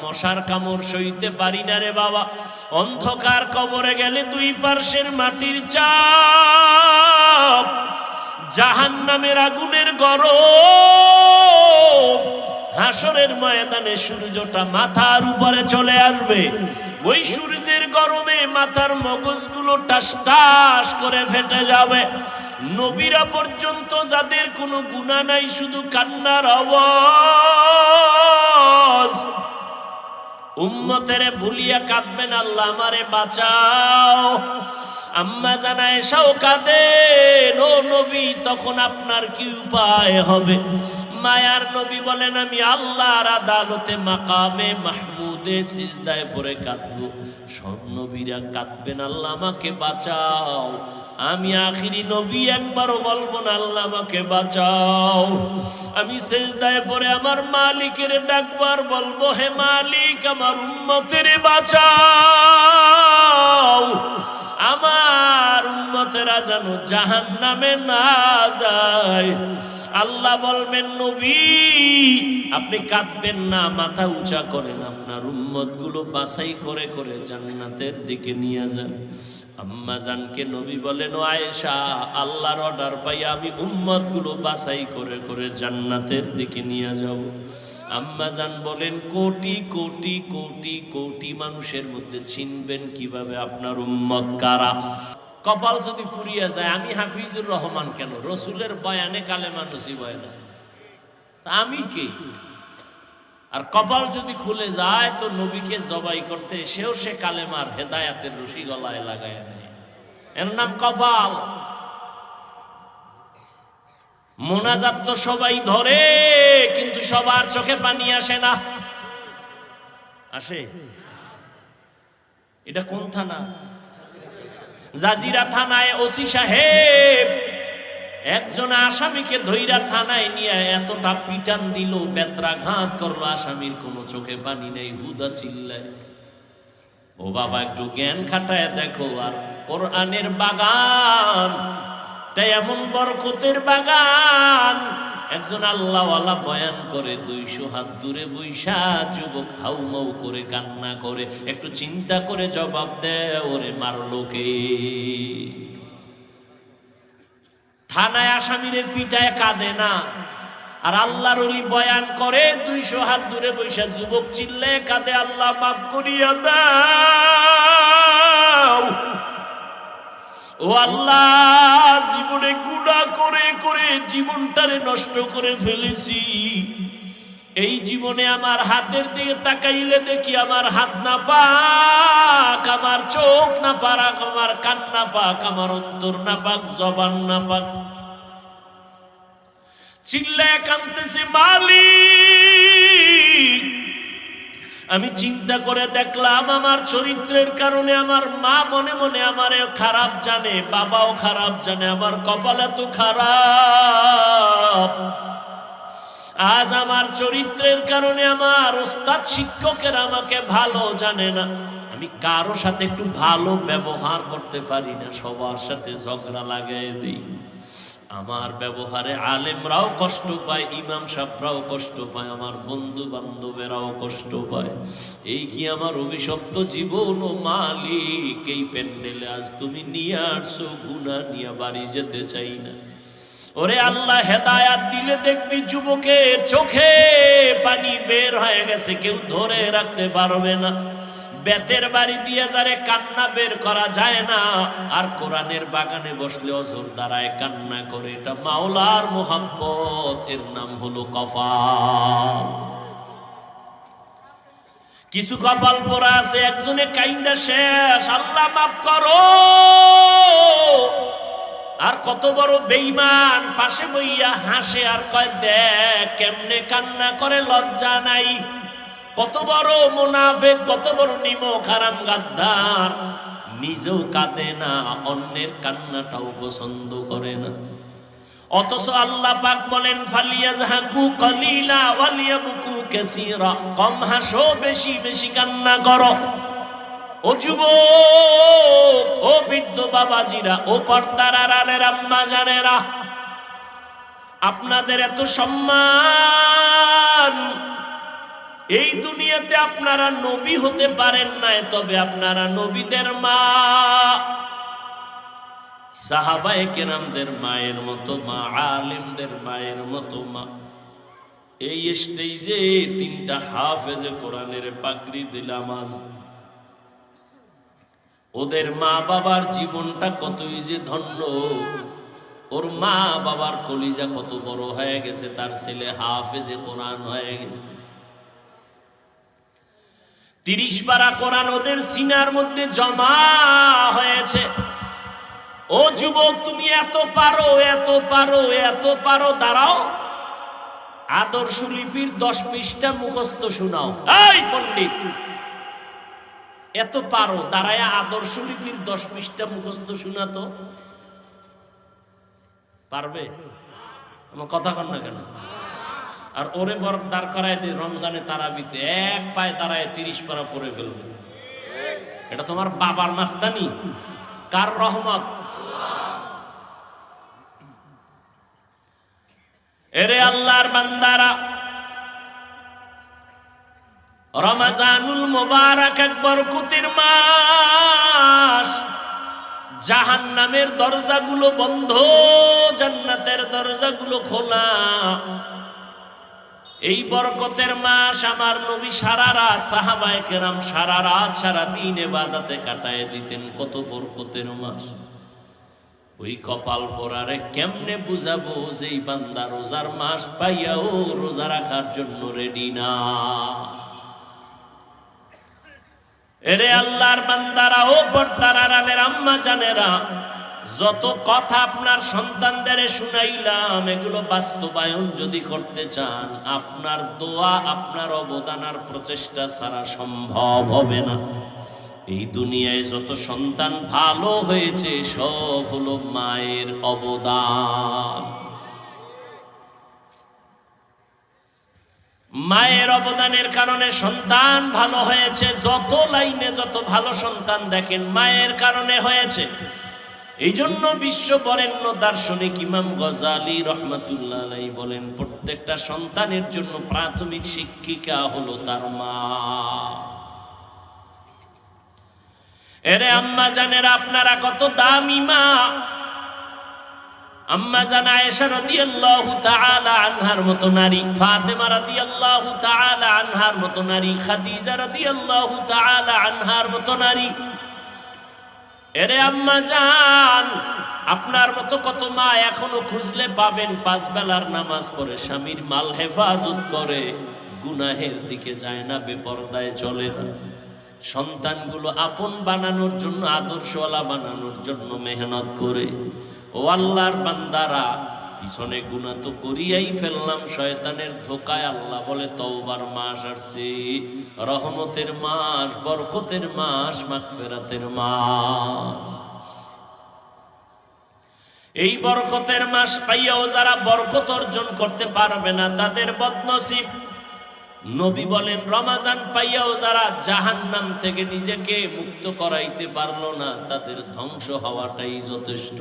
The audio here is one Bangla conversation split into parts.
মশার কামড় সইতে পারি না রে বাবা। অন্ধকার কবরে গেলে দুই পার্শ্বের মাটির চাপ, জাহান্নামের আগুনের গরম, হাসরের ময়দানে সূর্যটা মাথার উপরে চলে আসবে। ওই সূর্যের গরমে মাথার মগজগুলো টাস টাস করে ফেটে যাবে। নবীরা পর্যন্ত যাদের কোনো গুনাহ নাই, শুধু কান্নার আওয়াজ, উম্মতেরে ভুলিয়া কাঁদবেন, আল্লাহ আমারে বাঁচাও। আম্মা জান আয়েশাও কাঁদেন, ও নবী তখন আপনার কি উপায় হবে? মায়ার নবী বলেন, আমি আল্লাহর আদালতে মাকামে মাহমুদে সিজদায় পড়ে কাঁদবো। সব নবীরা কাঁদবেন, আল্লাহ আমাকে বাঁচাও। আমি আখিরি নবী একবারও বলবো না আল্লাহ আমাকে বাঁচাও। আমি সিজদায় পড়ে আমার মালিকের ডাকবার বলবো, হে মালিক আমার উম্মতের বাঁচাও, আমার উম্মতেরা যেন জাহান্নামে না যায়। আল্লাহ বলবেন, নবী আপনি কাঁদবেন না, মাথা উঁচা করেন, আপনার উম্মত গুলো বাছাই করে করে জান্নাতের দিকে নিয়ে যান। আম্মা জানকে নবী বলেন, ও আয়েশা, আল্লাহর অর্ডার পাই আমি উম্মত গুলো বাছাই করে করে জান্নাতের দিকে নিয়ে যাব। আম্মা জান বলেন, কোটি কোটি কোটি কোটি মানুষের মধ্যে চিনবেন কিভাবে আপনার উম্মত কারা? কপাল যদি পুড়িয়া যায়, আমি হাফিজুর রহমান কেন? রসুলের বয়ানে কালেমা নসিব হয় না, আমি কে? আর কপাল যদি খুলে যায় তো নবীকে জবাই করতে এসেও সে কালেমার হেদায়াতের রশি গলায় লাগায় নেয়, এর নাম কপাল। মোনাজাত তো সবাই ধরে, কিন্তু সবার চোখে পানি আসে না। আসে? এটা কোন থানা? জাজিরা থানায় ওসি সাহেব একজন আসামিকে ধইরা থানায় নিয়ে এতটা পিটান দিল, বেত্রাঘাত করলো, আসামির কোনো চোখে পানি নেই, হুদা চিল্লায়। ও বাবা একটু জ্ঞান খাটায় দেখো। আর কোরআনের বাগান তাই এমন বরকতের বাগান, একজন আল্লাহওয়ালা বয়ান করে 200 হাত দূরে বৈশা যুবক হাউমাউ করে কান্না করে। একটু চিন্তা করে জবাব দেয়, ওরে মারলো কে? থানায় আসামিদের পিটায় কাঁদে না, আর আল্লাহর ওলি বয়ান করে 200 হাত দূরে বৈশা যুবক চিল্লে কাঁদে, আল্লাহ মাফ করিয়া দাও। ও আল্লাহ, জীবনে গুনাহ করে করে জীবনটারে নষ্ট করে ফেলেছি। এই জীবনে আমার হাতের দিকে তাকাইলে দেখি আমার হাত না পাক, আমার চোখ না পাক, আমার কান না পাক, আমার অন্তর না পাক, জবান না পাক। চিল্লায় কাঁদতেছে, মালিক আমি চিন্তা করে দেখলাম আমার চরিত্রের কারণে আমার মা মনে মনে আমারে খারাপ জানে, বাবাও খারাপ জানে, আমার কপাল এত খারাপ। আজ আমার চরিত্রের কারণে আমার ওস্তাদ শিক্ষকের আমাকে ভালো জানে না, আমি কারো সাথে একটু ভালো ব্যবহার করতে পারি না, সবার সাথে ঝগড়া লাগাই দিই। আমার ব্যবহারে আলেমরাও কষ্ট পায়, ইমাম সাহেবরাও কষ্ট পায়, আমার বন্ধু বান্ধবেরাও কষ্ট পায়। এই কি আমার অভিশপ্ত জীবন? ও মালিক, এই প্যান্ডেলে আজ তুমি নিয়ে আসছো, গুনাহ নিয়ে বাড়ি যেতে চাই না। ওরে আল্লাহ, হেদায়াত দিলে দেখবি যুবকের চোখে পানি বের হয়ে গেছে, কেউ ধরে রাখতে পারবে না। বেতের বাড়ি দিয়ে যারে কান্না বের করা যায় না, আর কোরআনের বাগানে বসলে অজর দ্বারায় কান্না করে, এটা মাওলার মোহাব্বত, এর নাম হলো কপাল। কিছু কপাল পোড়া আছে, একজনে কাইন্দা শেষ, আল্লাহ মাফ করো। আর কত বড় বেঈমান পাশে বইয়া হাসে আর কয়, দেখ কেমনে কান্না করে, লজ্জা নাই। কত বড় মুনাফিক, কত বড় নিমক হারাম গাদ্দার, নিজেও কাঁদে না, অন্যের কান্নাটাও পছন্দ করে না। অথচ আল্লাহ পাক বলেন, ফালিয়াজহাকু কালিলা ওয়ালিয়াবকু কাসীরা, কম হাসো, বেশি বেশি কান্না করো। ও যুবক, ও বৃদ্ধ বাবাজিরা, ও পর্দার আড়ালের আম্মা জানেরা, আপনাদের এত সম্মান, এই দুনিয়াতে আপনারা নবী হতে পারেন নাই, তবে আপনারা নবীদের মা, সাহাবায়ে কেরামদের মায়ের মতো মা, আলেমদের মায়ের মতো মা। এই স্টেজে 3টা হাফেজে কোরআনের পাগড়ি দিলাম আজ। ওদের মা বাবার জীবনটা কতই যে ধন্য। ওর মা বাবার কলিজা কত বড় হয়ে গেছে, তার ছেলে হাফেজে কোরআন হয়ে গেছে। 30 পারা কোরআন ওদের সিনার মধ্যে জমা হয়েছে। ও যুবক, তুমি এত পারো, এত পারো, এত পারো, দাঁড়াও, আদর্শ লিপির 10 পৃষ্ঠা মুখস্থ শোনাও। এই পণ্ডিত, এত পারো, দাঁড়ায় আদর্শ লিপির 10 পৃষ্ঠা মুখস্থ শোনাতো পারবে? আমার কথা কন না কেন? আর ওরে বড় দাঁড় করায় দিয়ে রমজানে তারাবিতে এক পায়ে দাঁড়ায় 30 পারা পড়ে ফেলবে। এটা তোমার বাবার মাস্তানি? কার রহমত? এরে আল্লাহর বান্দারা, রমজানুল মুবারক এক বরকতের মাস। জাহান্নামের দরজাগুলো বন্ধ, জান্নাতের দরজাগুলো খোলা। এই বরকতের মাস আমার নবী সারা রাত, সাহাবায়ে কেরাম সারা রাত সারা দিন ইবাদতে কাটায় দিতেন। কত বরকতের মাস। ওই কপাল পরারে কেমনে বুঝাবো যে এই বান্দা রোজার মাস পাইয়াও রোজা রাখার জন্য রেডি না? এরে আল্লাহর বান্দারা, ও পর্দার আড়ালের আম্মা জানেরা, যত কথা আপনার সন্তানদের শুনাইলাম, এগুলো বাস্তবায়ন যদি করতে চান, আপনার দোয়া, আপনার অবদান আর প্রচেষ্টা ছাড়া সম্ভব হবে না। এই দুনিয়ায় যত সন্তান ভালো হয়েছে সব হলো মায়ের অবদান। মায়ের অবদানের কারণে সন্তান ভালো হয়েছে। যত লাইনে যত ভালো সন্তান দেখেন মায়ের কারণে হয়েছে। এই জন্য বিশ্ব বরেণ্য দার্শনিক ইমাম গজালি রহমাতুল্লাহ আলাইহি বলেন, প্রত্যেকটা সন্তানের জন্য প্রাথমিক শিক্ষিকা হলো তার মা। এরে আম্মা জানেরা, আপনারা কত দামি মা। আম্মা জান আয়েশা রাদিয়াল্লাহু তাআলা আনহার মতো নারী, ফাতেমা রাদিয়াল্লাহু তাআলা আনহার মতো নারী, খাদিজা রাদিয়াল্লাহু তাআলা আনহার মতো নারী। এরে আম্মা জান, আপনার মতো কত মা এখনো খুঁজলে পাবেন। 5 বেলার নামাজ পড়ে, স্বামীর মাল হেফাজত করে, গুনাহের দিকে যায় না, বেপরদায় চলে না। সন্তানগুলো আপন বানানোর জন্য, আদর্শওয়ালা বানানোর জন্য মেহনত করে। ও আল্লাহর বান্দারা, পিছনে গুনাহ তো করিয়াই ফেললাম শয়তানের ধোকায়। আল্লাহ বলে তওবার মাস আসছে, রহমতের মাস, বরকতের মাস, মাগফিরাতের মাস। এই বরকতের মাস পাইয়াও যারা বরকত অর্জন করতে পারবে না তাদের বদনসিব। নবী বলেন, রমজান পাইয়াও যারা জাহান্নাম থেকে নিজেকে মুক্ত করাইতে পারলো না তাদের ধ্বংস হওয়াটাই যথেষ্ট।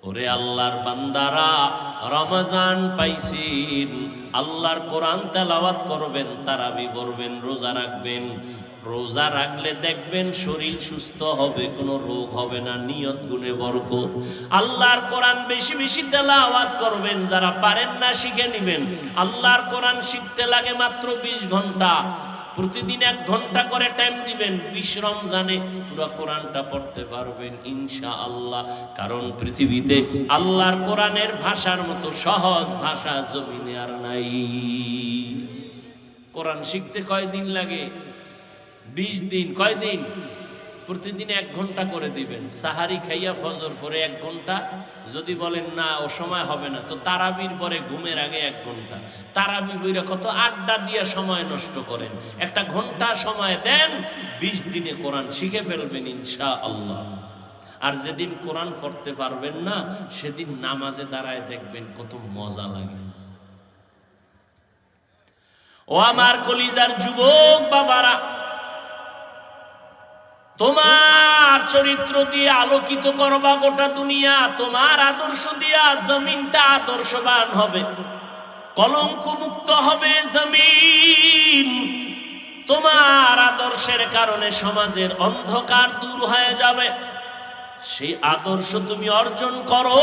ওরে আল্লাহর বান্দারা, রমজান পাইছেন, আল্লাহর কোরআন তেলাওয়াত করবেন, তারাবি পড়বেন, রোজা রাখবেন। রোজা রাখলে দেখবেন শরীর সুস্থ হবে, কোনো রোগ হবে না, নিয়ত গুণে বরকত। আল্লাহর কোরআন বেশি বেশি তেলাওয়াত করবেন, যারা পারেন না শিখে নেবেন। আল্লাহর কোরআন শিখতে লাগে মাত্র 20 ঘন্টা। প্রতিদিন 1 ঘন্টা করে টাইম দিবেন, 20 রমজানে পুরো কোরআনটা পড়তে পারবেন ইনশাআল্লাহ। কারণ পৃথিবীতে আল্লাহর কোরআনের ভাষার মতো সহজ ভাষা জমিনে আর নাই। কোরআন শিখতে কয়দিন লাগে? 20 দিন। কয়দিন? প্রতিদিন 1 ঘন্টা করে দিবেন। সাহারি খাইয়া ফজর পরে 1 ঘন্টা। যদি বলেন না ও সময় হবে না, তো তারাবির পরে ঘুমের আগে 1 ঘন্টা। তারাবি বইরা কত আড্ডা দিয়ে সময় নষ্ট করেন। 1 ঘন্টা সময় দেন, 20 দিনে কোরআন শিখে ফেলবেন ইনশাআল্লাহ। আর যেদিন কোরআন পড়তে পারবেন না সেদিন নামাজে দাঁড়ায় দেখবেন কত মজা লাগে। ও আমার কলিজার যুবক বাবারা, তোমার চরিত্র দিয়ে আলোকিত করবা গোটা দুনিয়া। তোমার আদর্শ দিয়া জমিনটা আদর্শবান হবে। কলঙ্ক মুক্ত হবে জমিন। তোমার আদর্শের কারণে সমাজের অন্ধকার দূর হয়ে যাবে। সেই আদর্শ তুমি অর্জন করো।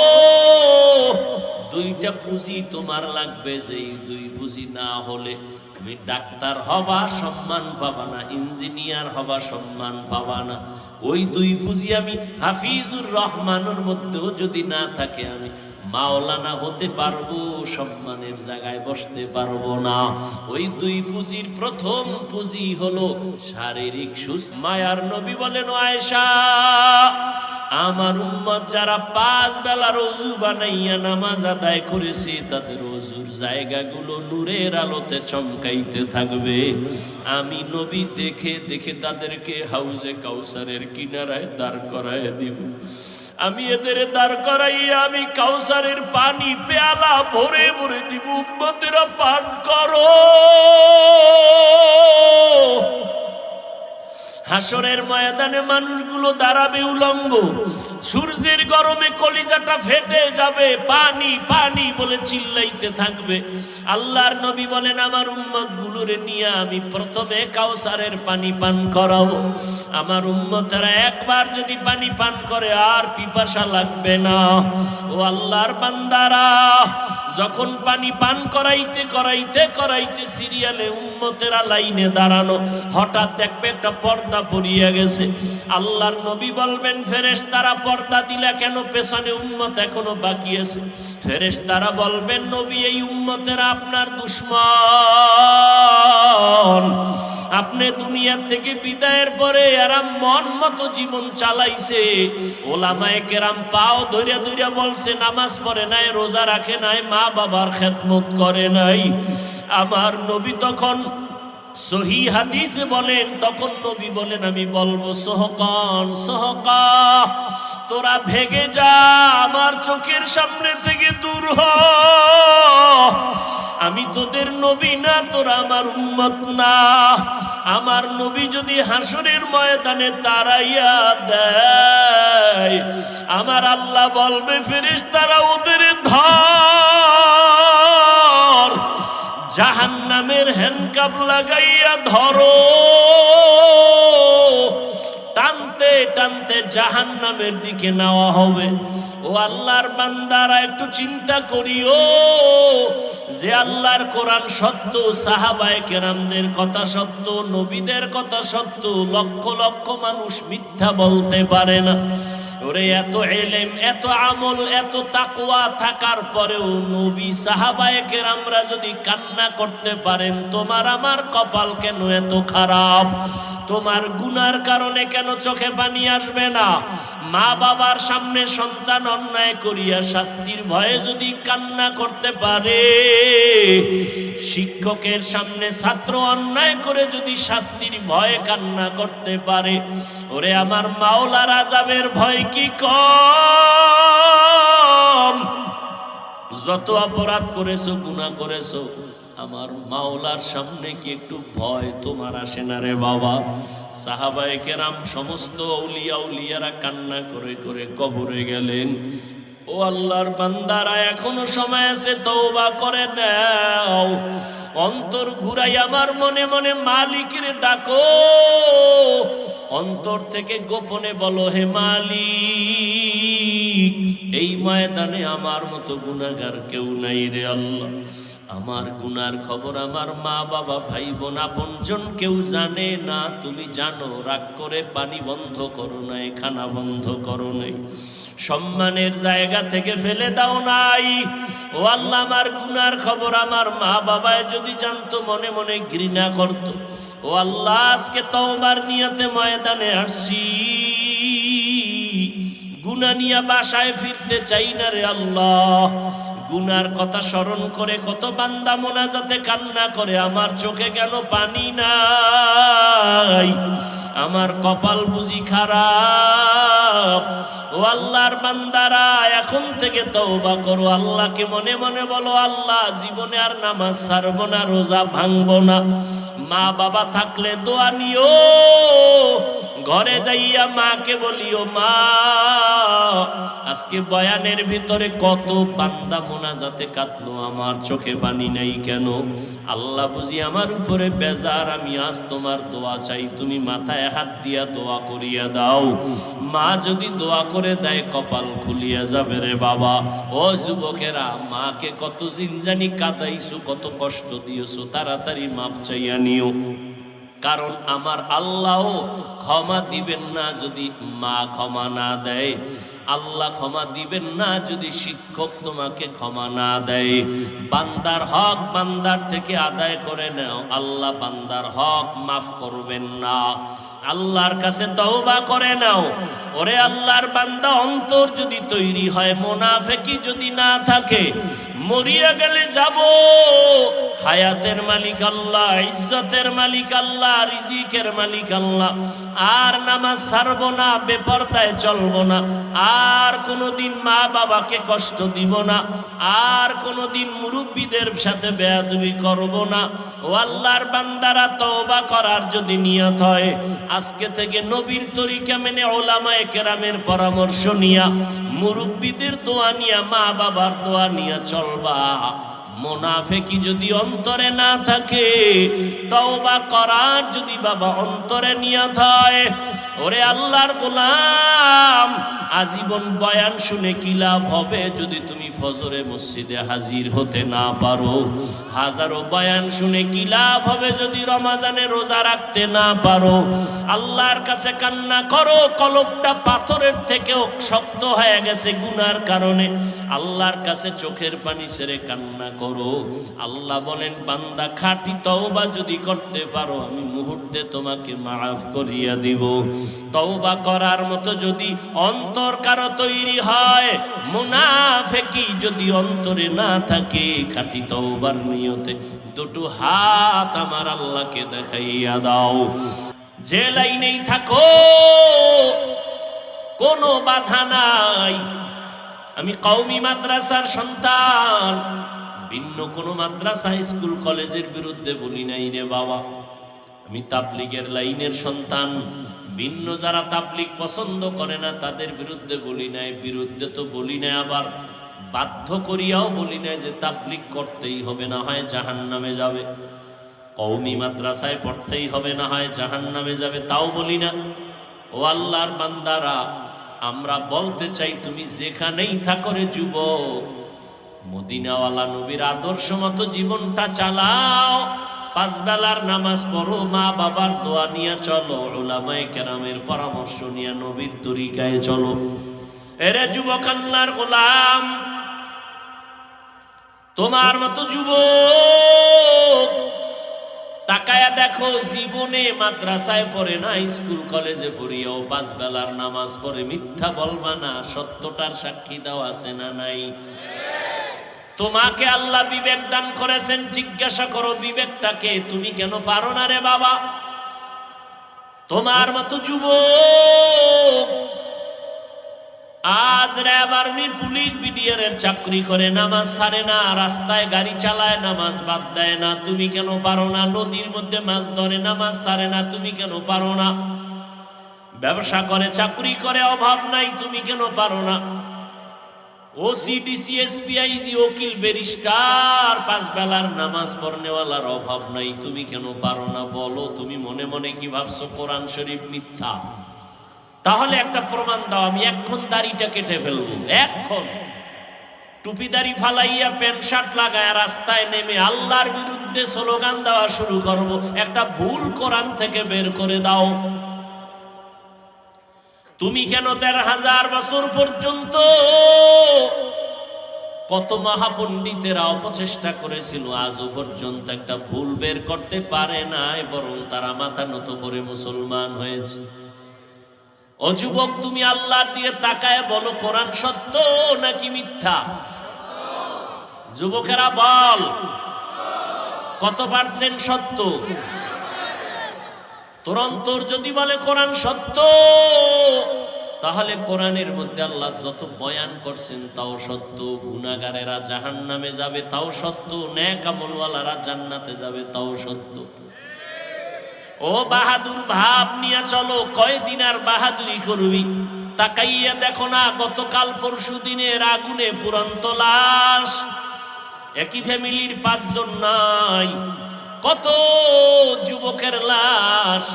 দুইটা পুঁজি তোমার লাগবে, যেই দুই পুঁজি না হলে তুমি ডাক্তার হবা সম্মান পাবা না, ইঞ্জিনিয়ার হবা সম্মান পাবা না। ওই দুই পুঁজি আমি হাফিজুর রহমানের মধ্যেও যদি না থাকে আমি মাওলানা হতে পারবো, সম্মানের জায়গায় বসতে পারবো না। ওই দুই পুঁজির প্রথম পুঁজি হলো শারীরিক সুস্থ। মায়ার নবী বলেন, আয়েশা, আমার উম্মত যারা 5 বেলার ওযু বানাইয়া নামাজ আদায় করেছে তাদের ওযুর জায়গাগুলো নূরের আলোতে চমকাইতে থাকবে। আমি নবী দেখে দেখে তাদেরকে হাউজে কাউসারের কিনারায় দাঁড় করায় দিব। আমি এদের দাঁড় করাইয়া আমি কাউসারের পানি পেয়ালা ভরে ভরে দিব। উম্মতেরা পান করো। হাসরের ময়দানে মানুষগুলো দাঁড়াবে উলঙ্গ, সূর্যের গরমে কলিজাটা ফেটে যাবে, পানি পানি বলে চিল্লাইতে থাকবে। আল্লাহর নবী বলেন, আমার উম্মত গুলোরে নিয়ে আমি প্রথমে কাউসারের পানি পান করাবো। আমার উম্মতেরা একবার যদি পানি পান করে আর পিপাসা লাগবে না। ও আল্লাহর বান্দারা, যখন পানি পান করাইতে করাইতে করাইতে সিরিয়ালে উম্মতেরা লাইনে দাঁড়ানো, হঠাৎ দেখবে একটা পর্দা পড়িয়া গেছে। আল্লাহর নবী বলবেন, ফেরেশতারা পর্দা দিলা কেন? পেছনে উম্মত এখনো বাকি আছে। ফেরেশতারা বলবেন, নবী, এই উম্মতেরা আপনার দুশমন। আপনি দুনিয়া থেকে বিদায়ের পরে এরা মন মতো জীবন চালাইছে। ওলামায়ে কেরাম পাও ধইরা ধইরা বলছে, নামাজ পড়ে নাই, রোজা রাখে নাই, মা বাবার খেদমত করে নাই। আমার নবী তখন সহি হাদিসে বলেন, তখন নবী বলেন, আমি বলবো, সোহকান সোহকা, তোরা ভেগে যা, আমার চোখের সামনে থেকে দূর হ। আমি তোদের নবী না, তোরা আমার উম্মত না। আমার নবী যদি হাসরের ময়দানে তাড়াইয়া দেয়, আমার আল্লাহ বলবে, ফেরেশতারা ওদের ধর, জাহান্নামের হ্যান্ডকাপ লাগাইয়া ধরো। টানতে টানতে জাহান্নামের দিকে নেওয়া হবে। ও আল্লাহর বান্দারা, একটু চিন্তা করিও যে আল্লাহর কোরআন সত্য, সাহাবায়ে কেরামদের কথা সত্য, নবীদের কথা সত্য। লক্ষ লক্ষ মানুষ মিথ্যা বলতে পারে না। ওরে এত ইলম, এত আমল, এত তাকওয়া থাকার পরেও নবী সাহাবায়ে কেরামরা যদি কান্না করতে পারেন, তোমার আমার কপাল কেন এত খারাপ? তোমার গুনার কারণে কেন চোখে পানি আসবে না? মা বাবার সামনে সন্তান অন্যায় করিয়া শাস্তির ভয়ে যদি কান্না করতে পারে, শিক্ষকের সামনে ছাত্র অন্যায় করে যদি শাস্তির ভয়ে কান্না করতে পারে, ওরে আমার মাওলার আযাবের ভয় কি কম? যত অপরাধ করেছো, গুনাহ করেছো, আমার মাওলার সামনে কি একটু ভয় তোমার আসে না রে বাবা? সাহাবায়ে কেরাম সমস্ত আউলিয়া উলিয়ারা কান্না করে করে কবরে গেলেন। ও আল্লাহর বান্দারা, এখনো সময় আছে, তওবা করে নাও। অন্তর ঘুরাই আমার মনে মনে মালিকের ডাকো। অন্তর থেকে গোপনে বলো, হে মালিক, এই ময়দানে আমার মতো গুনাহগার কেউ নাই রে আল্লাহ। আমার গুনার খবর আমার মা বাবা ভাই বোন আপনজন কেউ জানে না। তুমি জানো। রাগ করে পানি বন্ধ করো নাই, খানা বন্ধ করো নাই, সম্মানের জায়গা থেকে ফেলে দাও নাই। ও আল্লাহ, আমার গুনার খবর আমার মা বাবায় যদি জানতো, মনে মনে ঘৃণা করতো। ও আল্লাহ, আজকে তওবার নিয়তে ময়দানে আসছি, গুনাহ নিয়ে বাসায় ফিরতে চাই না রে আল্লাহ। গুনার কথা স্মরণ করে কত বান্দা মোনাজাতে কান্না করে, আমার চোখে কেন পানি নাই? আমার কপাল বুঝি খারাপ? ও আল্লাহর বান্দারা, এখন থেকে তওবা করো। আল্লাহকে মনে মনে বলো, আল্লাহ, জীবনে আর নামাজ ছাড়বো না, রোজা ভাঙবো না। মা বাবা থাকলে দোয়া নিও, ঘরে যাইয়া মাকে বলিও, মা আজকে বয়ানের ভিতরে কত বান্দা মোনাজাতে কাঁদলো, আমার চোখে পানি নাই কেন? আল্লাহ বুঝি আমার উপরে বেজার, আমি আজ তোমার দোয়া চাই, তুমি মাথায় হাত দিয়া দোয়া করিয়া দাও। মা যদি দোয়া করে দেয় কপাল খুলিয়া যাবে রে বাবা। ও যুবকেরা, মাকে কত জিনজানি কাঁদাইছো, কত কষ্ট দিয়েছো, তাড়াতাড়ি মাপ চাইয়া নিও, কারণ আমার আল্লাহ ক্ষমা দিবেন না যদি মা ক্ষমা না দেয়। আল্লাহ ক্ষমা দিবেন না যদি শিক্ষক তোমাকে ক্ষমা না দেয়। বান্দার হক বান্দার থেকে আদায় করে নাও, আল্লাহ বান্দার হক মাফ করবেন না। আল্লাহর কাছে তওবা করে নাও। ওরে আল্লাহর বান্দা, অন্তর যদি তৈরি হয়, মুনাফিকি যদি না থাকে, মরিয়া গেলে যাব, হায়াতের মালিক আল্লাহ, ইজ্জতের মালিক আল্লাহ, রিজিকের মালিক আল্লাহ। আর নামাজ ছাড়বো না, বেপরদায় চলবো না, আর কোনোদিন মা বাবাকে কষ্ট দিব না, আর কোনোদিন মুরব্বীদের সাথে বেয়াদবি করব না। ও আল্লাহর বান্দারা, তওবা করার যদি নিয়ত হয়, আজকে থেকে নবীর তরিকা মেনে ওলামায়ে কেরামের পরামর্শ নিয়া, মুরব্বীদের দোয়া নিয়া, মা বাবার দোয়া নিয়া চলবা। মুনাফিকি যদি অন্তরে না থাকে, তওবা করার যদি বাবা অন্তরে নিয়ত হয়, ওরে আল্লাহর গোলাম, আজীবন বয়ান শুনে কি লাভ হবে যদি তুমি ফজরে মসজিদে হাজির হতে না পারো? হাজারো বয়ান শুনে কি লাভ হবে যদি রমজানে রোজা রাখতে না পারো? আল্লাহর কাছে কান্না করো, কলবটা পাথরের থেকেও শক্ত হয়ে গেছে গুনার কারণে। আল্লাহর কাছে চোখের পানি ছেড়ে কান্না করো। আল্লাহ বলেন, বান্দা খাঁটি তওবা যদি করতে পারো, আমি মুহূর্তে তোমাকে মাফ করিয়া দিব। তওবা করার মতো যদি অন্তর কারো তৈরি হয়, মুনাফিকি যদি অন্তরে না থাকে, খাঁটি তওবার নিয়তে দুটো হাত আমার আল্লাহকে দেখাইয়া দাও। যে লাইনেই থাকো, কোনো বাধা নাই। আমি কওমি মাদ্রাসার সন্তান, ভিন্ন কোনো মাদ্রাসা স্কুল কলেজের বিরুদ্ধে বলি নাই রে বাবা। আমি তাবলীগের লাইনের সন্তান, ভিন্ন যারা তাবলীগ পছন্দ করে না তাদের বিরুদ্ধে বলি নাই। বিরুদ্ধে তো বলি নাই, আবার বাধ্য করিয়াও বলি নাই যে তাবলীগ করতেই হবে, না হয় জাহান্নামে যাবে। কওমি মাদ্রাসায় পড়তেই হবে, না হয় জাহান্নামে যাবে, তাও বলি না। ও আল্লাহর বান্দারা, আমরা বলতে চাই, তুমি যেখানেই থাকো রে যুবক, মদিনাওয়ালা নবীর আদর্শ মতো জীবনটা চালাও। পাঁচ বেলার নামাজ পড়ো, মা বাবার দোয়া নিয়ে চলো, উলামায়ে কেরামের পরামর্শ নিয়ে নবীর তরিকায় চলো। এরে যুবক, আল্লাহর গোলাম, তোমার মতো যুবক তাকায়া দেখো, জীবনে মাদ্রাসায় পড়ে না, স্কুল কলেজে পড়িয়াও পাঁচ বেলার নামাজ পড়ে। মিথ্যা বলবা না, সত্যটার সাক্ষী দাও, আছে না নাই? তোমাকে আল্লাহ বিবেক দান করেছেন, জিজ্ঞাসা করো বিবেকটাকে, তুমি কেন পারো না রে বাবা? তোমার মতো যুবক আজ র্যাব, আর্মি, পুলিশ, বিডিআর এর চাকরি করে, নামাজ ছাড়ে না, রাস্তায় গাড়ি চালায়, নামাজ বাদ দেয় না, তুমি কেন পারো না? নদীর মধ্যে মাছ ধরে, নামাজ ছাড়ে না, তুমি কেন পারো না? ব্যবসা করে, চাকরি করে, অভাব নাই, তুমি কেন পারো না? ওসি, ডিসি, এসপি, আইজি, ওকিল, ব্যারিস্টার, পাঁচ বেলার নামাজ পড়নেওয়ালার অভাব নাই, তুমি কেন পারো না? বলো, তুমি মনে মনে কি ভাবছো কোরআন শরীফ মিথ্যা? তাহলে একটা প্রমাণ দাও, আমি এখন দাড়িটা কেটে ফেলবো, এখন টুপি দাড়ি ফালাইয়া প্যান্ট শার্ট লাগায় রাস্তায় নেমে আল্লাহর বিরুদ্ধে স্লোগান দেওয়া শুরু করব। একটা ভুল কোরআন থেকে বের করে দাও। তুমি কেন ১৫০০ বছর পর্যন্ত কত মহাপণ্ডিতেরা অপচেষ্টা করেছিল, আজও পর্যন্ত একটা ভুল বের করতে পারে নাই, বরং তারা মাথা নত করে মুসলমান হয়েছে। ও যুবক, তুমি আল্লাহর দিকে তাকায় বলো, কোরআন সত্য নাকি মিথ্যা? যুবকেরা বল, কত পার্সেন্ট সত্য? তোর অন্তর যদি বলে কোরআন সত্য, তাহলে কোরআনের মধ্যে আল্লাহ যত বয়ান করছেন তাও সত্য। গুনাহগারেরা জাহান্নামে যাবে তাও সত্য, নেক আমলওয়ালারা জান্নাতে যাবে তাও সত্য। ও বাহাদুর ভাব নিয়ে চলো, কয়দিন আর বাহাদুরি করবি? তাকাইয়া দেখো না, গতকাল পরশু দিনের আগুনে পুরন্ত লাশ। একই ফ্যামিলির 5 জন নাই, কত যুবকের লাশ।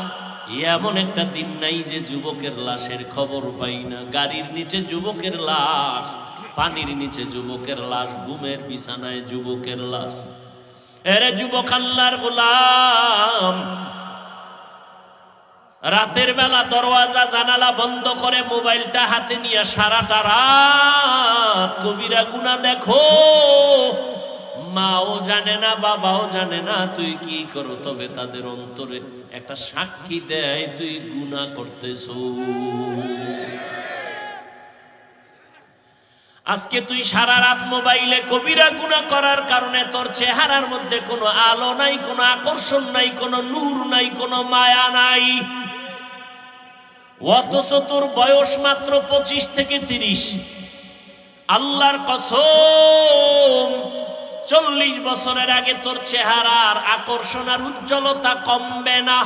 এমন একটা দিন নাই যে যুবকের লাশের খবর পাই না। গাড়ির নিচে যুবকের লাশ, পানির নিচে যুবকের লাশ, ঘুমের বিছানায় যুবকের লাশ। এরে যুবক আল্লাহর গোলাম, রাতের বেলা দরওয়াজা জানালা বন্ধ করে মোবাইলটা হাতে নিয়ে সারাটা রাত কবিরা গুনাহ দেখো। মাও জানে না, বাবাও জানে না তুই কি করো, তবে তাদের অন্তরে একটা সাক্ষী দেয় তুই গুনাহ করতেছো। আজকে তুই সারা রাত মোবাইলে কবিরা গুনাহ করার কারণে তোর চেহারার মধ্যে কোনো আলো নাই, কোনো আকর্ষণ নাই, কোনো নূর নাই, কোনো মায়া নাই। অথচ তোর বয়স মাত্র 25 থেকে 30। আল্লাহর কসম, 40 বছরের আগে তোর চেহারার আকর্ষণ আর উজ্জ্বলতা কমবে না,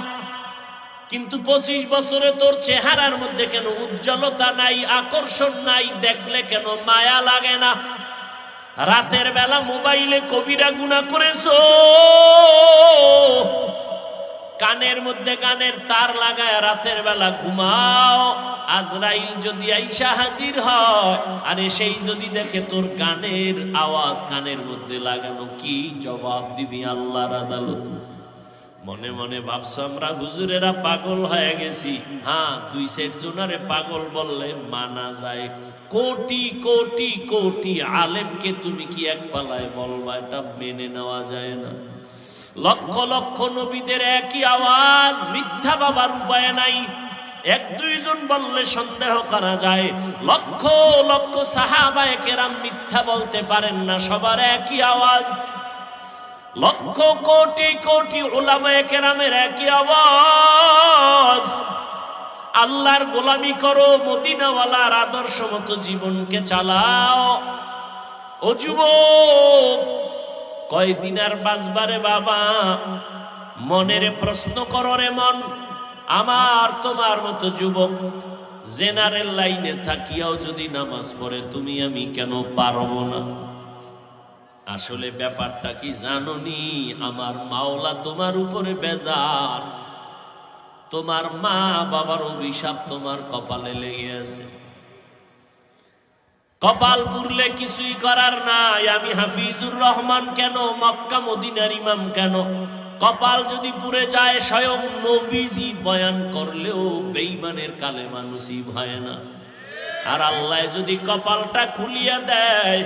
কিন্তু 25 বছরে তোর চেহারার মধ্যে কেন উজ্জ্বলতা নাই, আকর্ষণ নাই, দেখলে কেন মায়া লাগে না? রাতের বেলা মোবাইলে কবিরা গুনাহ করেছো, কানের মধ্যে গানের তার লাগায় রাতের বেলা ঘুমাও। আজরাইল যদি আইসা হাজির হয় আর সেই যদি দেখে তোর গানের আওয়াজ কানের মধ্যে লাগানো, কি জবাব দিবি আল্লাহর আদালতে? মনে মনে ভাবছো আমরা হুজুরেরা পাগল হয়ে গেছি। হ্যাঁ, 2 জনারে পাগল বললে মানা যায়, কোটি কোটি কোটি আলেমকে তুমি কি এক পালায় বলবা? এটা মেনে নেওয়া যায় না। লক্ষ লক্ষ নবীদের একই আওয়াজ, মিথ্যা বাবার উপায় নাই। 1-2 জন বললে সন্দেহ করা যায়, লক্ষ লক্ষ সাহাবায়ে কেরাম মিথ্যা বলতে পারেন না, সবার একই আওয়াজ। লক্ষ কোটি কোটি উলামায়ে কেরামের একই আওয়াজ, আল্লাহর গোলামি করো, মদিনাওয়ালার আদর্শ মতো জীবনকে চালাও। ও যুবক, কয়দিন আর বাঁচবারে বাবা? মনের প্রশ্ন করো রে মন। আমার তোমার মতো যুবক জেনারেল লাইনে থাকিয়াও যদি নামাজ পড়ে, তুমি আমি কেন পারবো না? আসলে ব্যাপারটা কি জানোনি? আমার মাওলা তোমার উপরে বেজার, তোমার মা বাবার অভিশাপ তোমার কপালে লেগে আছে। কপাল পুরলে কিছুই করার নাই। আমি হাফিজুর রহমান কেন, মক্কা মদিনার ইমাম কেন, কপাল যদি পুড়ে যায় স্বয়ং নবীজি বয়ান করলেও বেঈমানের কালেমা নসিব হয় না। আর আল্লাহ যদি কপালটা খুলিয়া দেয়,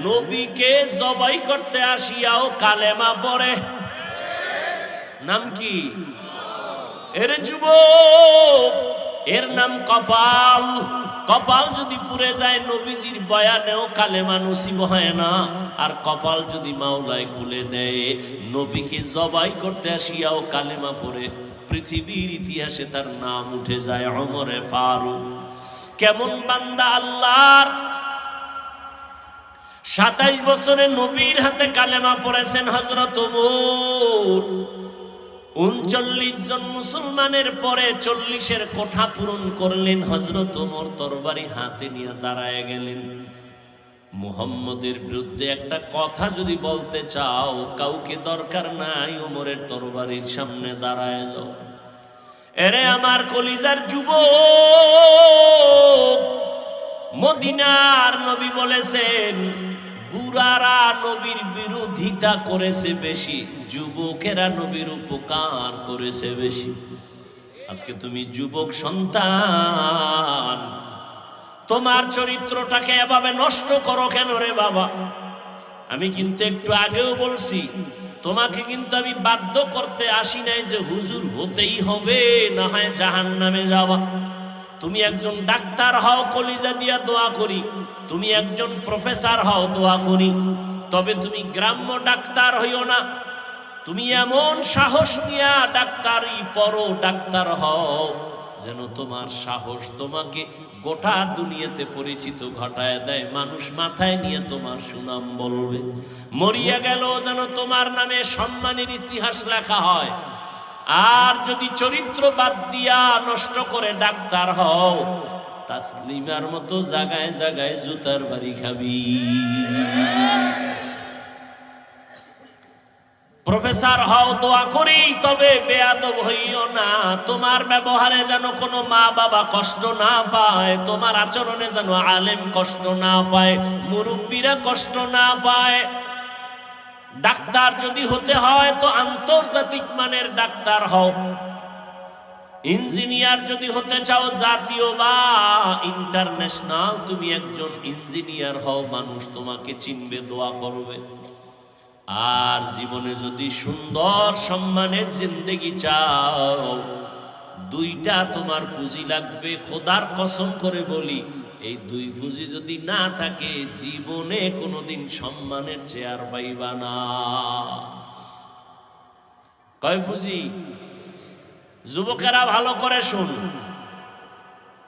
নবীকে জবাই করতে আসিয়াও কালেমা পড়ে। নাম কি? এর যুবক, এর নাম কপাল। কপাল যদি পুড়ে যায়, নবীজির বয়ানেও কালেমা নসিব হয় না। আর কপাল যদি মাওলায় খুলে দেয়, নবীকে জবাই করতে আসিয়াও কালেমা পড়ে, পৃথিবীর ইতিহাসে তার নাম উঠে যায় ওমরে ফারুক। কেমন বান্দা আল্লাহর! 27 বছরে নবীর হাতে কালেমা পড়েছেন হযরত ওমর। 39 জন মুসলমানের পরে 40-এর কোঠা পূরণ করলেন হযরত ওমর। তরবারি হাতে নিয়ে দাঁড়ায় গেলেন। মুহাম্মদের বিরুদ্ধে একটা কথা যদি বলতে চাও, কাউকে দরকার নাই, ওমরের তরবারির সামনে দাঁড়ায় যাও। এরে আমার কলিজার যুবক, মদিনার নবী বলেছেন, বুড়ারা নবীর বিরোধিতা করেছে বেশি, যুবকেরা নবীর উপকার করেছে বেশি। আজকে তুমি যুবক সন্তান, তোমার চরিত্রটাকে এভাবে নষ্ট করো কেন রে বাবা? আমি কিন্তু একটু আগেও বলছি, তোমাকে কিন্তু আমি বাধ্য করতে আসি নাই যে হুজুর হতেই হবে, না হয় জাহান্নামে যাওয়া। তুমি একজন ডাক্তার হও, কলিজা দিয়া দোয়া করি। তুমি একজন প্রফেসর হও, দোয়া করি। তবে তুমি গ্রাম্য ডাক্তার হইও না। তুমি এমন সাহস নিয়া ডাক্তারি পড়ো, ডাক্তার হও, যেন তোমার সাহস তোমাকে গোটা দুনিয়াতে পরিচিত ঘটায় দেয়। মানুষ মাথায় নিয়ে তোমার সুনাম বলবে। মরিয়া গেল যেন তোমার নামে সম্মানের ইতিহাস লেখা হয়। আর যদি চরিত্র বাদ দিয়া নষ্ট করে ডাক্তার হও, তাসলিমার মতো জায়গায় জায়গায় জুতার বাড়ি খাবি। প্রফেসর হও দোয়া করি, তবে বেয়াদব হইও না। তোমার ব্যবহারে যেন কোনো মা বাবা কষ্ট না পায়, তোমার আচরণে যেন আলেম কষ্ট না পায়, মুরব্বীরা কষ্ট না পায়। ডাক্তার যদি হতে হয় তো আন্তর্জাতিক মানের ডাক্তার হও। ইঞ্জিনিয়ার যদি হতে চাও জাতীয় বা ইন্টারন্যাশনাল, তুমি একজন ইঞ্জিনিয়ার হও, মানুষ তোমাকে চিনবে, দোয়া করবে। আর জীবনে যদি সুন্দর সম্মানের জিন্দেগি চাও, দুইটা তোমার পুঁজি লাগবে। খোদার কসম করে বলি, এই দুই পুঁজি যদি না থাকে, জীবনে কোনোদিন সম্মানের চেয়ার পাইবা না। কয় পুঁজি? যুবকেরা ভালো করে শুন,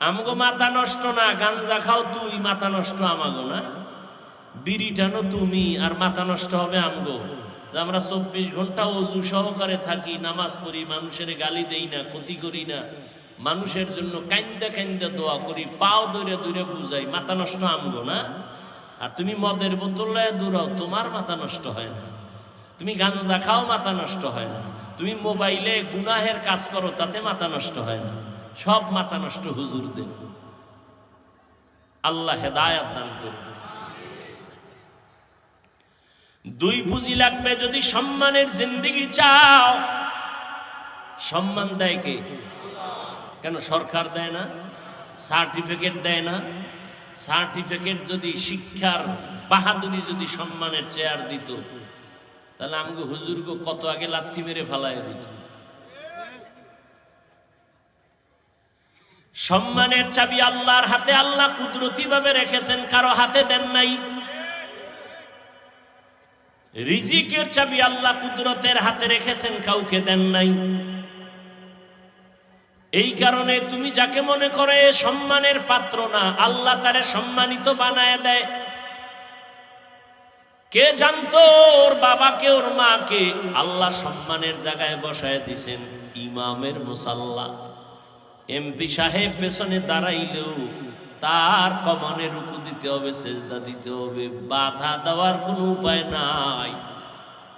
আমগো মাথা নষ্ট না, গাঞ্জা খাও তুই, মাথা নষ্ট আমাগো না। বিড়ি টানো তুমি, আর মাথা নষ্ট হবে আমগো। আমরা 24 ঘন্টা অজু সহকারে থাকি, নামাজ পড়ি, মানুষের গালি দেই না, ক্ষতি করি না, মানুষের জন্য কান্দা কান্দা দোয়া করি, পাও দৌড়ে দৌড়ে বুঝাই, মাথা নষ্ট আমগো না। আর তুমি মদের বোতল লয়ে দৌড়াও, তোমার মাথা নষ্ট হয় না। তুমি গাঞ্জা খাও, মাথা নষ্ট হয় না। তুমি মোবাইলে গুনাহের কাজ করো, তাতে মাথা নষ্ট হয় না। সব মাথা নষ্ট হুজুরদের। আল্লাহ হেদায়েত দান করুন। দুই পুঁজি লাগবে যদি সম্মানের জিন্দেগি চাও। সম্মান দেয় কে? কেন সরকার দেয় না? সার্টিফিকেট দেয় না? সার্টিফিকেট যদি শিক্ষার বাহাদুরি যদি সম্মানের চেয়ার দিত, তাহলে আমাকে হুজুরকে কত আগে লাথি মেরে ফালাইয়া দিত। সম্মানের চাবি আল্লাহর হাতে, আল্লাহ কুদরতি ভাবে রেখেছেন, কারো হাতে দেন নাই। রিজিকের চাবি আল্লাহ কুদরতের হাতে রেখেছেন, কাউকে দেন নাই। এই কারণে তুমি যাকে মনে করে সম্মানের পাত্র না, আল্লাহ তারে সম্মানিত বানায় দেয়। কে জানতো ওর বাবাকে, ওর মাকে আল্লাহ সম্মানের জায়গায় বসায় দিছেন ইমামের মুসাল্লা। এমপি সাহেব পেছনে দাঁড়াইলেও তার কমানে রুকু দিতে হবে, সেজদা দিতে হবে, বাধা দেওয়ার কোনো উপায় নাই।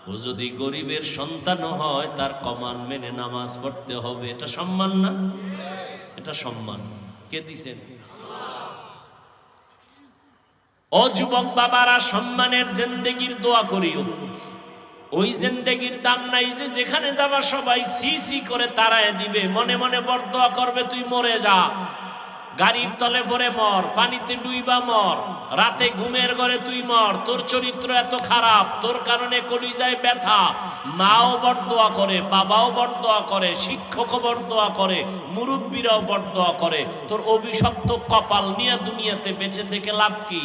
ও যদি গরিবের সন্তান হয়, তার কমান মেনে নামাজ পড়তে হবে। এটা সম্মান না? এটা সম্মান। কে দিছেন? ও যুবক বাবারা, সম্মানের জিন্দেগির দোয়া করিও। ওই জিন্দেগির দাম নাই যে যেখানে যাবা সবাই সি সি করে তাড়ায় দিবে, মনে মনে বরদোয়া করবে তুই মরে যা, গাড়ির তলে পড়ে মর, পানিতে ডুইবা মর, রাতে ঘুমের ঘরে তুই মর, তোর চরিত্র এত খারাপ, তোর কারণে কলিজায় ব্যথা। মাও বরদোয়া করে, বাবাও বরদোয়া করে, শিক্ষকও বরদোয়া করে, মুরব্বীরাও বরদোয়া করে। তোর অভিশপ্ত কপাল নিয়ে দুনিয়াতে বেঁচে থেকে লাভ কি?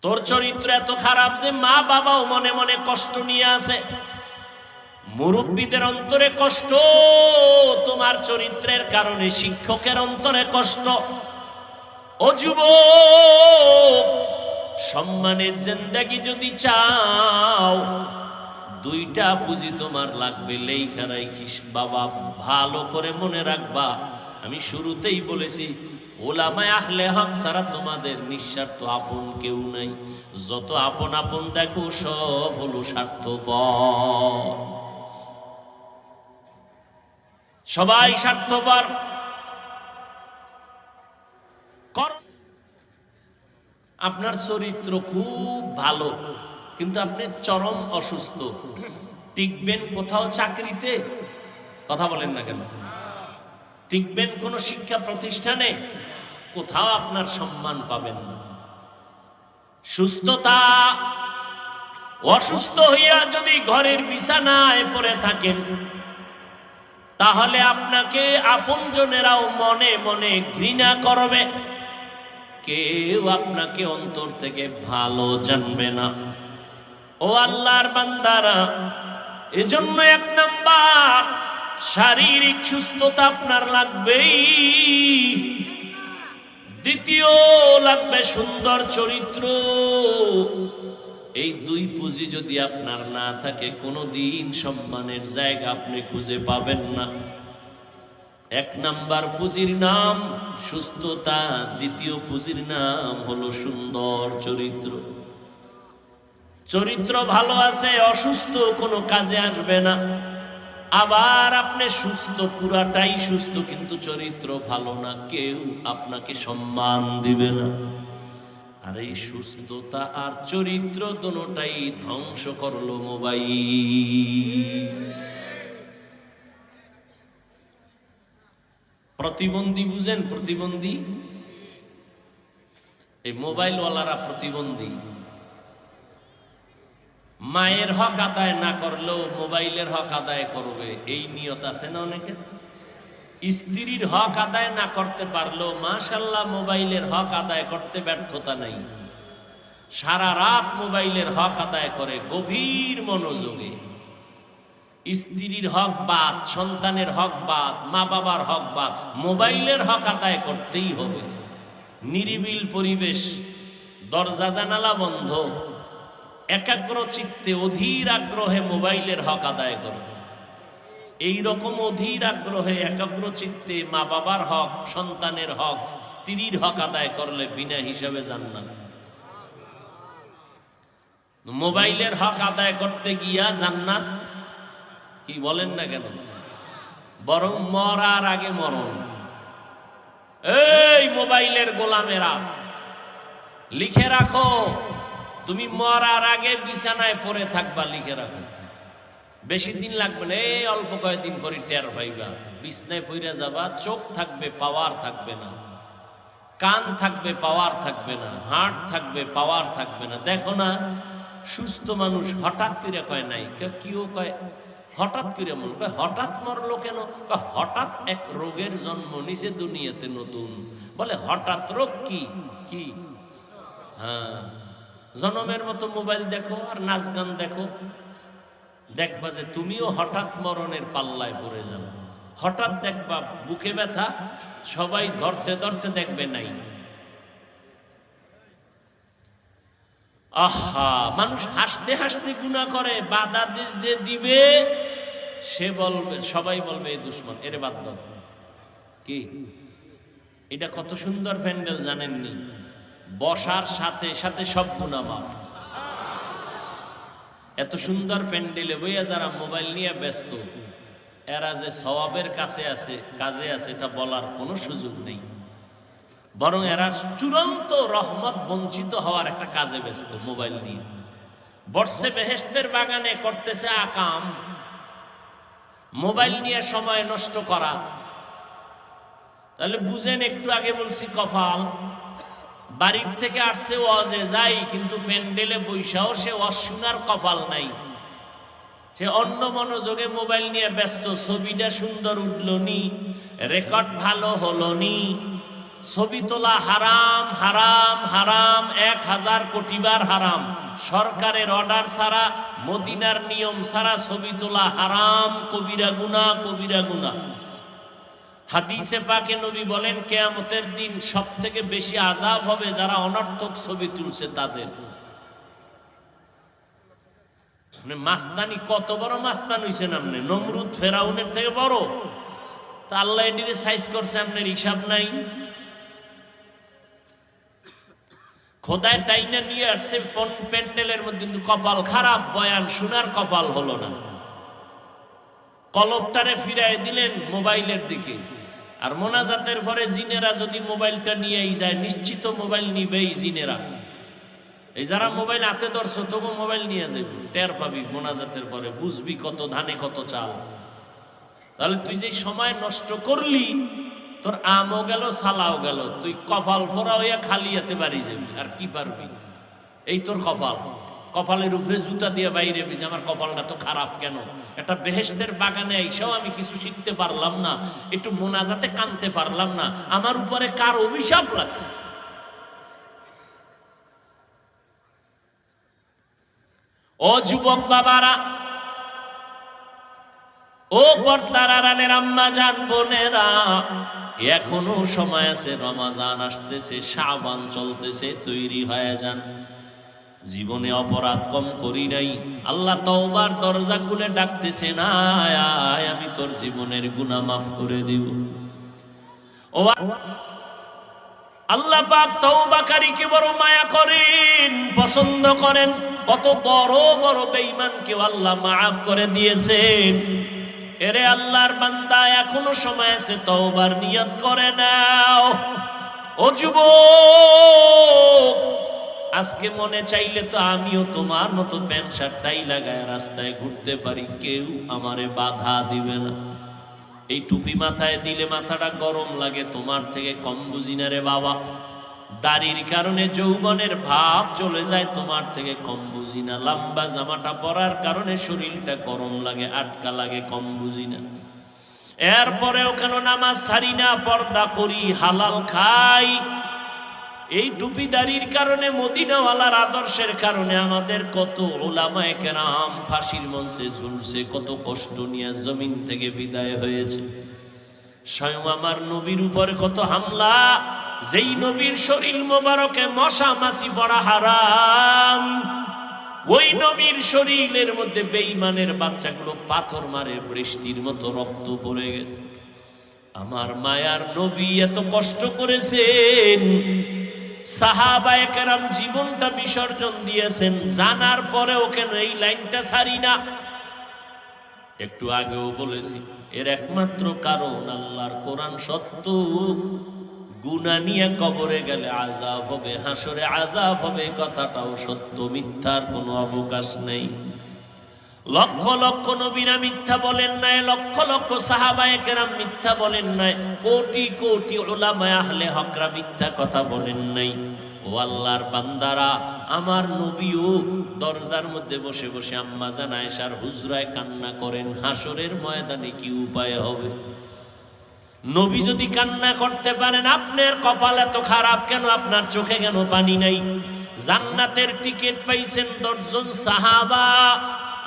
তোর চরিত্র এত খারাপ যে মা বাবাও মনে মনে কষ্ট নিয়ে আসে, মুরব্বীদের অন্তরে কষ্ট, তোমার চরিত্রের কারণে শিক্ষকের অন্তরে কষ্ট। ও যুবক, সম্মানের জিন্দেগি যদি চাও, দুইটা পুঁজি তোমার লাগবে। লেখা রাখিস বাবা, ভালো করে মনে রাখবা। আমি শুরুতেই বলেছি, ওলামায়ে আহলে হক ছাড়া তোমাদের নিঃস্বার্থ আপন কেউ নাই। যত আপন আপন দেখো সব হলো স্বার্থপর, সবাই স্বার্থপর। আপনার চরিত্র খুব ভালো, কিন্তু আপনি চরম অসুস্থ, টিকবেন কোথাও চাকরিতে? কথা বলেন না কেন? টিকবেন কোন শিক্ষা প্রতিষ্ঠানে? কোথাও আপনার সম্মান পাবেন না। সুস্থতা, অসুস্থ হইয়া যদি ঘরের বিছানায় পড়ে থাকেন, তাহলে আপনাকে আপনজনেরাও মনে মনে ঘৃণা করবে, কেউ আপনাকে অন্তর থেকে ভালো জানবে না। ও আল্লাহর বান্দারা, এজন্য এক নাম্বার শারীরিক সুস্থতা আপনার লাগবেই, দ্বিতীয় লাগবে সুন্দর চরিত্র, এই দুই পুঁজি যদি আপনার না থাকে, কোনোদিন সম্মানের জায়গা আপনি খুঁজে পাবেন না। এক নাম্বার পুঁজির নাম সুস্থতা, দ্বিতীয় পুঁজির নাম হলো সুন্দর চরিত্র। চরিত্র ভালো আছে, অসুস্থ কোনো কাজে আসবে না। আবার আপনি সুস্থ, পুরাটাই সুস্থ, কিন্তু চরিত্র ভালো না, কেউ আপনাকে সম্মান দিবে না। আর এই সুস্থতা আর চরিত্র দুটোটাই ধ্বংস করলো মোবাইল। প্রতিবন্ধী বুঝেন? প্রতিবন্ধী, এই মোবাইলওয়ালারা প্রতিবন্ধী। মায়ের হক আদায় না করলেও মোবাইলের হক আদায় করবে, এই নিয়ত আছে না অনেকের। স্ত্রীর হক আদায় না করতে পারলেও মাশাআল্লাহ মোবাইলের হক আদায় করতে ব্যর্থতা নাই। সারা রাত মোবাইলের হক আদায় করে গভীর মনোযোগে। স্ত্রীর হক বাদ, সন্তানের হক বাদ, মা বাবার হক বাদ, মোবাইলের হক আদায় করতেই হবে। নিরিবিল পরিবেশ, দরজা জানালা বন্ধ, একাগ্র চিত্তে অধীর আগ্রহে মোবাইলের হক আদায় করে। এই রকম অধীর আগ্রহে একাগ্র চিত্তে মা বাবার হক, সন্তানের হক, স্ত্রীর হক আদায় করলে বিনা হিসাবে জান্নাত। মোবাইলের হক আদায় করতে গিয়া জান্নাত কি বলেন না কেন, বরং মরার আগে মরণ। এই মোবাইলের গোলামেরা, লিখে রাখো, তুমি মরার আগে বিছানায় পড়ে থাকবা, লিখে রাখো। বেশি দিন লাগবে না, এই অল্প কয়েকদিন পরে টের পাইবা। বিছনায় পইরা যাবা, চোখ থাকবে, পাওয়ার থাকবে না, কান থাকবে, পাওয়ার থাকবে না, হার্ট থাকবে, পাওয়ার থাকবে না। দেখো না সুস্থ মানুষ হঠাৎ করে কয় নাই, কেউ কয় হঠাৎ করে মন কয় হঠাৎ মরলো কেন, হঠাৎ এক রোগের জন্ম নিছে দুনিয়াতে নতুন। বলে হঠাৎ রোগ কি কি? হ্যাঁ, জনমের মতো মোবাইল দেখো আর নাচ গান দেখো, দেখবা যে তুমিও হঠাৎ মরণের পাল্লায় পড়ে যাবে। হঠাৎ দেখবা বুকে ব্যথা, সবাই ধরতে ধরতে দেখবে নাই। আহা, মানুষ হাসতে হাসতে গুনাহ করে, বাধা যে দিবে সে বলবে, সবাই বলবে এই দুশ্মন, এরে বাদ দাও। কি এটা কত সুন্দর প্যান্ডেল জানেননি? বসার সাথে সাথে সব গুনাহ মাফ। এত সুন্দর প্যান্ডেলে বইয়া যারা মোবাইল নিয়ে ব্যস্ত, এরা যে সওয়াবের কাছে আছে, কাজে আছে, এটা বলার কোনো সুযোগ নেই। বরং এরা চূড়ান্ত রহমত বঞ্চিত হওয়ার একটা কাজে ব্যস্ত মোবাইল নিয়ে। বর্ষে বেহেশতের বাগানে করতেছে আকাম, মোবাইল নিয়ে সময় নষ্ট করা। তাহলে বুঝেন, একটু আগে বলছি কপাল। বাড়ির থেকে আসছে ওয়াজে যাই, কিন্তু প্যান্ডেলে বৈশাও সে ওয়াজ শোনার কপাল নাই। সে অন্য মনোযোগে মোবাইল নিয়ে ব্যস্ত। ছবিটা সুন্দর উঠলো নি, রেকর্ড ভালো হলো নি, ছবি তোলা হারাম হারাম হারাম, 1000 কোটি বার হারাম। সরকারের অর্ডার ছাড়া, মদিনার নিয়ম ছাড়া ছবি তোলা হারাম, কবিরা গুনাহ, কবিরা গুনাহ। হাদিসে পাকে নবী বলেন, কিয়ামতের দিন সবথেকে বেশি আযাব হবে যারা অনর্থক ছবি তুলছে তাদের। মানে মাস্তানি, কত বড় মাস্তান হইছেন আপনি, নমরুদ ফেরাউনের থেকে বড়। তা আল্লাহ এটিরে সাইজ করছে, আপনার হিসাব নাই। খোদায় টাইনা নিয়ে আসছে প্যান্ডেলের মধ্যে, কিন্তু কপাল খারাপ, বয়ান শোনার কপাল হলো না। কলবটারে ফিরাই দিলেন মোবাইলের দিকে। আর মোনাজাতের পরে জিনেরা যদি মোবাইলটা নিয়েই যায়, নিশ্চিত মোবাইল নিবেই জিনেরা। এই যারা মোবাইল হাতে ধরছো, তবু মোবাইল নিয়ে যাবে, টের পাবি মোনাজাতের পরে, বুঝবি কত ধানে কত চাল। তাহলে তুই যে সময় নষ্ট করলি, তোর আমও গেল, সালাও গেল, তুই কপাল ফোরা হইয়া খালি হাতে বাড়ি যাবি। আর কি পারবি? এই তোর কপাল। কপালের উপরে জুতা দিয়ে বাইরে বিজে, আমার কপালটা তো খারাপ কেন? একটা বেহেশতের বাগানে এসেও আমি কিছু শিখতে পারলাম না, একটু মোনাজাতে কানতে পারলাম না, আমার উপরে কার অভিশাপ লাগছে। ও যুবক বাবারা, ও পর্দার আড়ালের আম্মা জান বোনেরা, এখনো সময় আছে, রমাজান আসতেছে, শাবান চলতেছে, তৈরি হয়ে যান। জীবনে অপরাধ কম করি নাই। আল্লাহ তওবার দরজা খুলে ডাকতেছে, না আয়, আমি তোর জীবনের গুনাহ মাফ করে দিব। ও আল্লাহ পাক তওবাকারীকে বড় মায়া করেন, পছন্দ করেন। কত বড় বড় বেঈমানকেও আল্লাহ মাফ করে দিয়েছেন। এরে আল্লাহর বান্দা, এখনো সময় আছে, তওবার নিয়ত করে নাও। ও যুবক, আজকে মনে চাইলে তো আমিও তোমার মতো প্যান্ট শার্ট টাই লাগায় রাস্তায় ঘুরতে পারি, কেউ আমারে বাধা দিবে না। এই টুপি মাথায় দিলে মাথাটা গরম লাগে, তোমার থেকে কম বুঝি না রে বাবা। দাড়ির কারণে যৌবনের ভাব চলে যায়, তোমার থেকে কম বুঝি না। লম্বা জামাটা পরার কারণে শরীরটা গরম লাগে, আটকা লাগে, কম বুঝি না। এরপরেও কেন নামাজ ছাড়ি না, পর্দা করি, হালাল খাই। এই টুপি দাড়ির কারণে, মদিনাওয়ালার আদর্শের কারণে আমাদের কত উলামায়ে কেরাম ফাঁসির মঞ্চে ঝুলছে, কত কষ্ট নিয়ে জমিন থেকে বিদায় হয়েছে। স্বয়ং আমার নবীর উপরে কত হামলা, যেই নবীর শরীর মোবারকে মশা মাছি পড়া হারাম, ওই নবীর শরীরের মধ্যে বেঈমানের বাচ্চাগুলো পাথর মারে, বৃষ্টির মতো রক্ত পড়ে গেছে। আমার মায়ার নবী এত কষ্ট করেছেন, সাহাবায়ে কেরাম জীবনটা বিসর্জন দিয়েছেন, জানার পরেও কেন এই লাইনটা ছাড়ি না। একটু আগেও বলেছি, এর একমাত্র কারণ আল্লাহর কোরআন সত্য। গুনাহ নিয়ে কবরে গেলে আযাব হবে, হাসরে আযাব হবে, কথাটাও সত্য, মিথ্যার কোনো অবকাশ নেই। লক্ষ লক্ষ নবীরা মিথ্যা বলেন নাই, লক্ষ লক্ষ সাহাবায়ে কেরাম মিথ্যা বলেন নাই, কোটি কোটি উলামায়ে আহলে হকরা মিথ্যা কথা বলেন নাই। ও আল্লাহর বান্দারা, আমার নবীও দরজার মধ্যে বসে বসে আম্মা জান আয়েশার হুজরায় কান্না করেন, হাসরের ময়দানে কি উপায় হবে? নবী যদি কান্না করতে পারেন, আপনার কপাল এত খারাপ কেন? আপনার চোখে কেন পানি নাই? জান্নাতের টিকিট পাইছেন 10 জন সাহাবা।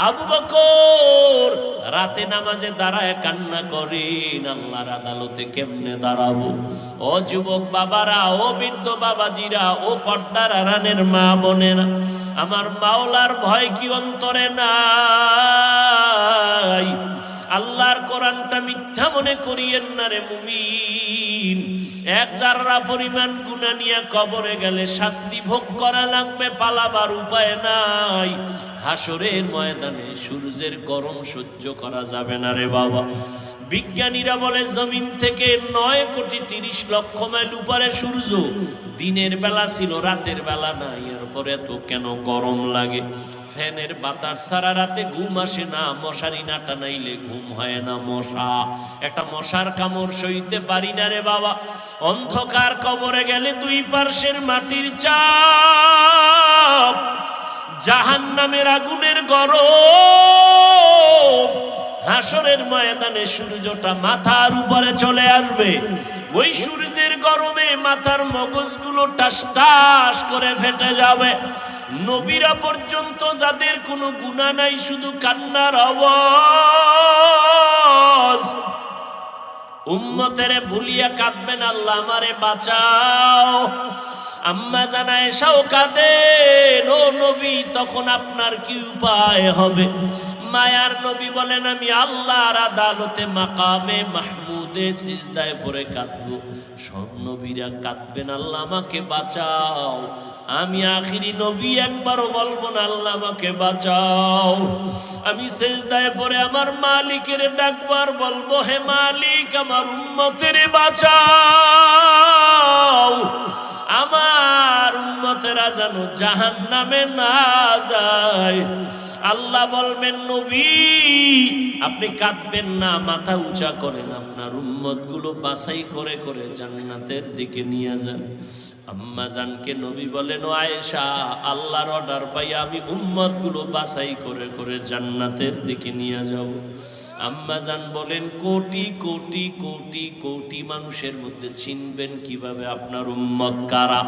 আবু বকর রাতে নামাজে দাঁড়ায় কান্না করেন, আল্লাহর আদালতে কেমনে দাঁড়াবো? ও যুবক বাবারা, ও বৃদ্ধ বাবাজিরা, ও পর্দার আড়ালের মা বোনেরা, আমার মাওলার ভয় কি অন্তরে নাই? আল্লাহর কোরআনটা মিথ্যা মনে করিয়েন না রে মুমিন। এক জাররা পরিমাণ গুনাহ নিয়ে কবরে গেলে শাস্তি ভোগ করা লাগবে, পালাবার উপায় নাই। হাসরের ময়দানে সূর্যের গরম সহ্য করা যাবে না রে বাবা। বিজ্ঞানীরা বলে জমিন থেকে 9,30,00,000 মাইল উপরে সূর্য, দিনের বেলা ছিল, রাতের বেলা নাই। এরপরে এত কেন গরম লাগে? ফ্যানের বাতাস সারা রাতে ঘুম আসে না, মশারি না টানাইলে ঘুম হয় না। মশা, একটা মশার কামড় সইতে পারি না রে বাবা। অন্ধকার কবরে গেলে দুই পার্শ্বের মাটির চাপ, জাহান্নামের আগুনের গরম। হাসরের ময়দানে সূর্যটা মাথার উপরে চলে আসবে, ওই সূর্যের গরমে মাথার মগজগুলো টাস টাস করে ফেটে যাবে। নবীরা পর্যন্ত যাদের কোনো গুনাহ নাই, শুধু কান্নার আওয়াজ। উম্মতেরে ভুলিয়া কাঁদবেন, আল্লাহ আমারে বাঁচাও। আম্মা জান আয়েশাও কাঁদেন, ও নবী, তখন আপনার কি উপায় হবে? মায়ার নবী বলেন, আমি আল্লাহর আদালতে মাকামে মাহমুদে সিজদায় পড়ে কাঁদবো। সব নবীরা কাঁদবেন, আল্লাহ আমাকে বাঁচাও। আমি আখিরি নবী, একবারও বলবো না আল্লাহ আমাকে বাঁচাও। আমি সিজদায় পড়ে আমার মালিকের ডাকবার বলবো, হে মালিক, আমার উম্মতের বাঁচাও। আমার উম্মতেরা যেন জাহান্নামে না যায়। আল্লাহ বলবেন, নবী আপনি কাঁদবেন না, মাথা উঁচা করেন, আপনার উম্মতগুলো বাছাই করে করে জান্নাতের দিকে নিয়ে যান। আম্মা জানকে নবী বলেন, ও আয়েশা, আল্লাহর অর্ডার পাই আমি উম্মতগুলো বাছাই করে করে জান্নাতের দিকে নিয়ে যাব। আম্মা জান বলেন, কোটি কোটি কোটি কোটি মানুষের মধ্যে চিনবেন কিভাবে আপনার উম্মত কারা?